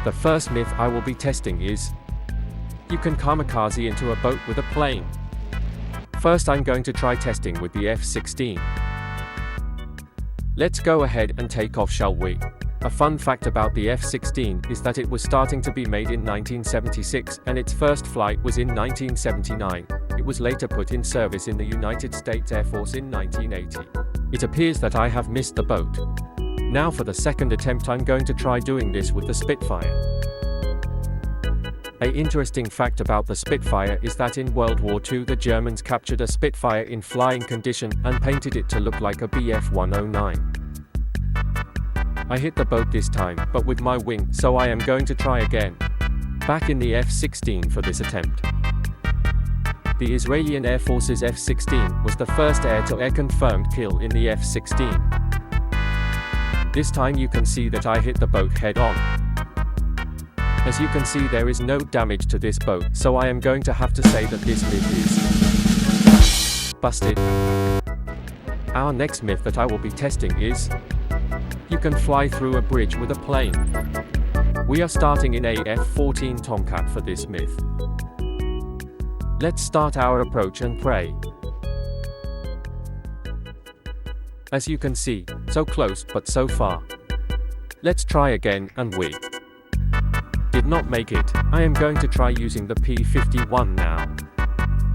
The first myth I will be testing is, you can kamikaze into a boat with a plane. First I'm going to try testing with the F-16. Let's go ahead and take off, shall we? A fun fact about the F-16 is that it was starting to be made in 1976 and its first flight was in 1979. It was later put in service in the United States Air Force in 1980. It appears that I have missed the boat. Now for the second attempt I'm going to try doing this with the Spitfire. An interesting fact about the Spitfire is that in World War II the Germans captured a Spitfire in flying condition and painted it to look like a Bf-109. I hit the boat this time, but with my wing, so I am going to try again. Back in the F-16 for this attempt. The Israeli Air Force's F-16 was the first air-to-air confirmed kill in the F-16. This time you can see that I hit the boat head-on. As you can see, there is no damage to this boat, so I am going to have to say that this myth is busted. Our next myth that I will be testing is, you can fly through a bridge with a plane. We are starting in a F-14 Tomcat for this myth. Let's start our approach and pray. As you can see, so close but so far. Let's try again, and we did not make it. I am going to try using the P-51 now.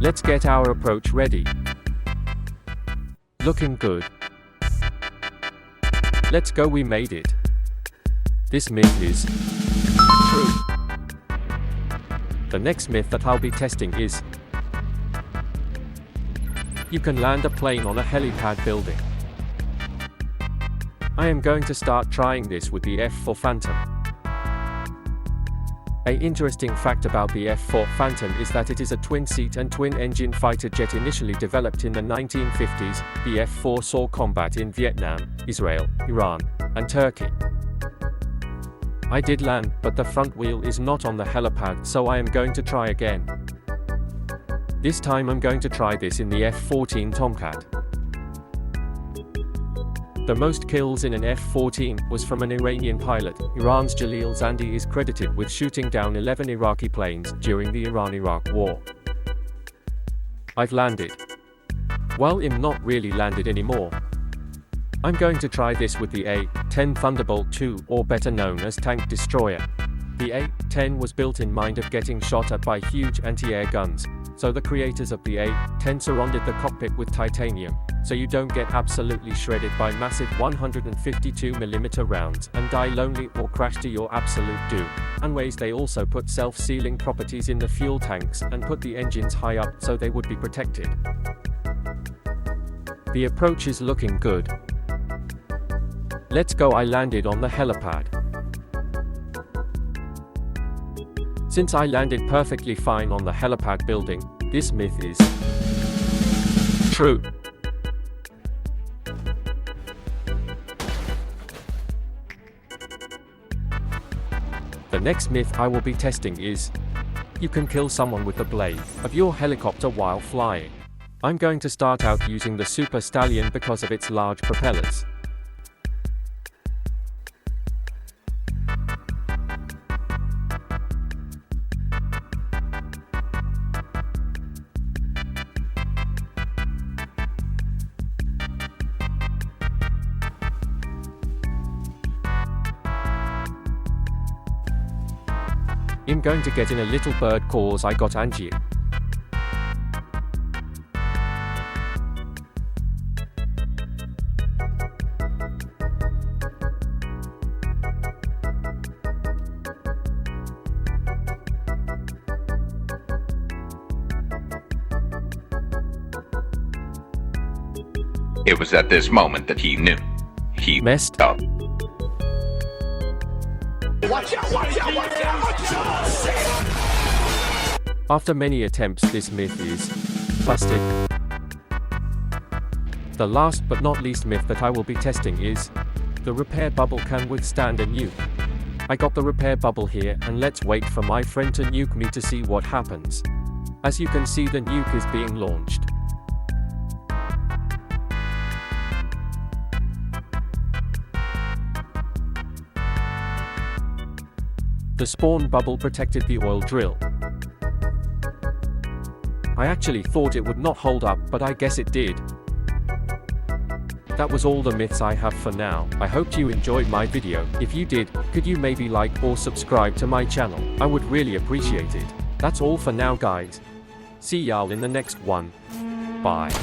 Let's get our approach ready. Looking good. Let's go, we made it. This myth is true. The next myth that I'll be testing is, you can land a plane on a helipad building. I am going to start trying this with the F-4 Phantom. An interesting fact about the F-4 Phantom is that it is a twin-seat and twin-engine fighter jet initially developed in the 1950s. The F-4 saw combat in Vietnam, Israel, Iran, and Turkey. I did land, but the front wheel is not on the helipad, so I am going to try again. This time I'm going to try this in the F-14 Tomcat. The most kills in an F-14 was from an Iranian pilot. Iran's Jalil Zandi is credited with shooting down 11 Iraqi planes during the Iran-Iraq War. I've landed. Well, I'm not really landed anymore. I'm going to try this with the A-10 Thunderbolt II, or better known as Tank Destroyer. The A-10 was built in mind of getting shot at by huge anti-air guns, so the creators of the A-10 surrounded the cockpit with titanium, so you don't get absolutely shredded by massive 152mm rounds and die lonely or crash to your absolute doom. And ways they also put self-sealing properties in the fuel tanks and put the engines high up so they would be protected. The approach is looking good. Let's go. I landed on the helipad. Since I landed perfectly fine on the helipad building, this myth is true. The next myth I will be testing is, you can kill someone with the blade of your helicopter while flying. I'm going to start out using the Super Stallion because of its large propellers. I'm going to get in a little bird cause I got angio. It was at this moment that he knew. He messed up. Watch out, watch out, watch out, watch out! After many attempts, this myth is busted. The last but not least myth that I will be testing is, the repair bubble can withstand a nuke. I got the repair bubble here, and let's wait for my friend to nuke me to see what happens. As you can see, the nuke is being launched. The spawn bubble protected the oil drill. I actually thought it would not hold up, but I guess it did. That was all the myths I have for now. I hope you enjoyed my video. If you did, could you maybe like or subscribe to my channel? I would really appreciate it. That's all for now, guys. See y'all in the next one. Bye.